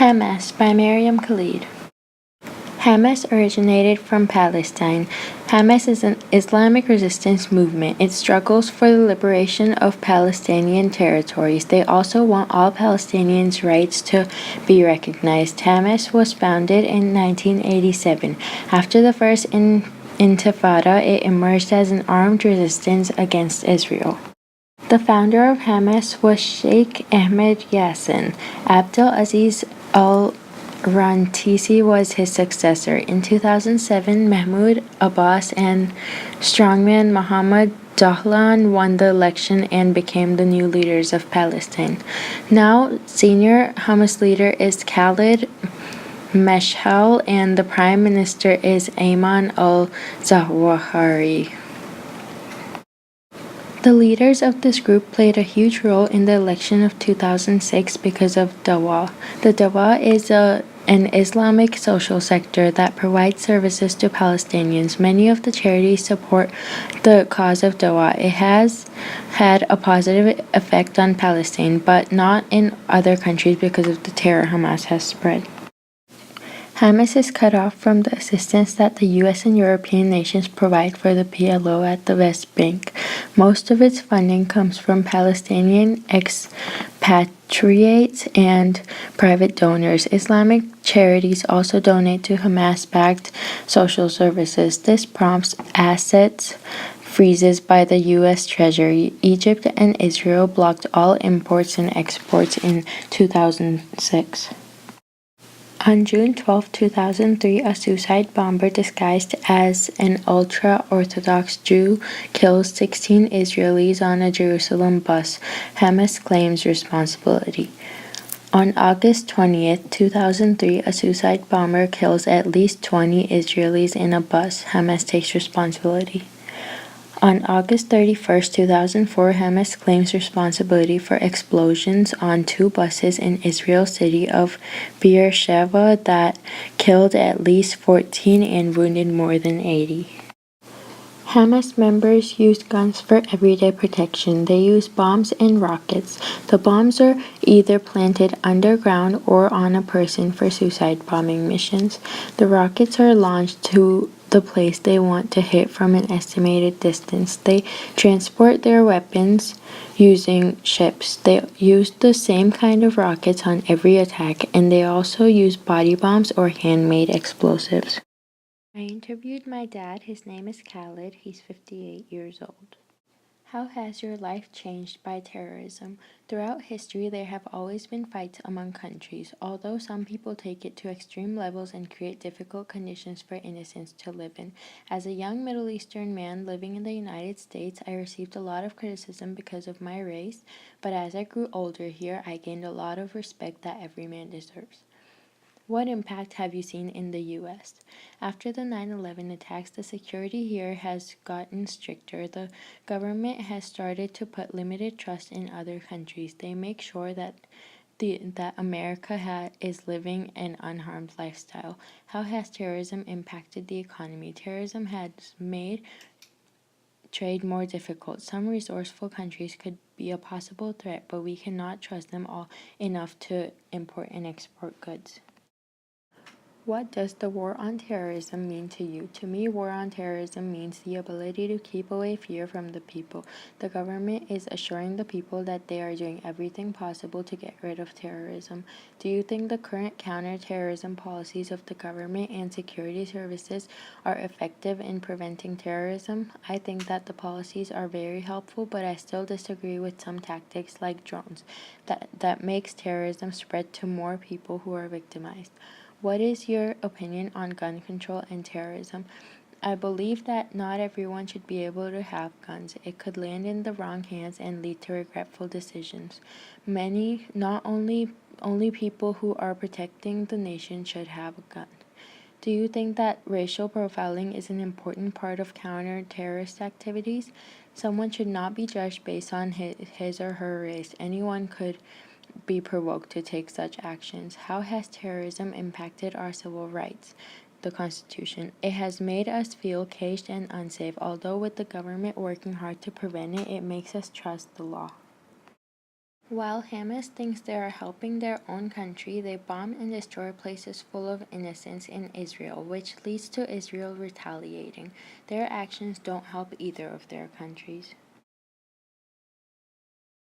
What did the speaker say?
Hamas by Maryum. Hamas originated from Palestine. Hamas is an Islamic resistance movement. It struggles for the liberation of Palestinian territories. They also want all Palestinians' rights to be recognized. Hamas was founded in 1987. After the first Intifada, it emerged as an armed resistance against Israel. The founder of Hamas was Sheikh Ahmed Yassin. Abdel Aziz al-Rantisi was his successor. In 2007, Mahmoud Abbas and strongman Mohammed Dahlan won the election and became the new leaders of Palestine. Now, senior Hamas leader is Khalid Mashal and the prime minister is Ayman al-Zawahiri. The leaders of this group played a huge role in the election of 2006 because of Dawa. The Dawa is an Islamic social sector that provides services to Palestinians. Many of the charities support the cause of Dawa. It has had a positive effect on Palestine, but not in other countries because of the terror Hamas has spread. Hamas is cut off from the assistance that the U.S. and European nations provide for the PLO at the West Bank. Most of its funding comes from Palestinian expatriates and private donors. Islamic charities also donate to Hamas-backed social services. This prompts assets freezes by the U.S. Treasury. Egypt and Israel blocked all imports and exports in 2006. On June 12, 2003, a suicide bomber disguised as an ultra-Orthodox Jew kills 16 Israelis on a Jerusalem bus. Hamas claims responsibility. On August 20, 2003, a suicide bomber kills at least 20 Israelis in a bus. Hamas takes responsibility. On August 31, 2004, Hamas claims responsibility for explosions on two buses in Israel's city of Beersheba that killed at least 14 and wounded more than 80. Hamas members use guns for everyday protection. They use bombs and rockets. The bombs are either planted underground or on a person for suicide bombing missions. The rockets are launched to the place they want to hit from an estimated distance. They transport their weapons using ships. They use the same kind of rockets on every attack, and they also use body bombs or handmade explosives. I interviewed my dad. His name is Khalid. He's 58 years old. How has your life changed by terrorism? Throughout history, there have always been fights among countries, although some people take it to extreme levels and create difficult conditions for innocents to live in. As a young Middle Eastern man living in the United States, I received a lot of criticism because of my race, but as I grew older here, I gained a lot of respect that every man deserves. What impact have you seen in the U.S.? After the 9/11 attacks, the security here has gotten stricter. The government has started to put limited trust in other countries. They make sure that America is living an unharmed lifestyle. How has terrorism impacted the economy? Terrorism has made trade more difficult. Some resourceful countries could be a possible threat, but we cannot trust them all enough to import and export goods. What does the war on terrorism mean to you? To me, war on terrorism means the ability to keep away fear from the people. The government is assuring the people that they are doing everything possible to get rid of terrorism. Do you think the current counter-terrorism policies of the government and security services are effective in preventing terrorism? I think that the policies are very helpful, but I still disagree with some tactics like drones that makes terrorism spread to more people who are victimized. What is your opinion on gun control and terrorism? I believe that not everyone should be able to have guns. It could land in the wrong hands and lead to regretful decisions. Not only people who are protecting the nation should have a gun. Do you think that racial profiling is an important part of counter-terrorist activities? Someone should not be judged based on his or her race. Anyone could be provoked to take such actions. How has terrorism impacted our civil rights? The Constitution. It has made us feel caged and unsafe. Although with the government working hard to prevent it, it makes us trust the law. While Hamas thinks they are helping their own country, they bomb and destroy places full of innocents in Israel, which leads to Israel retaliating. Their actions don't help either of their countries.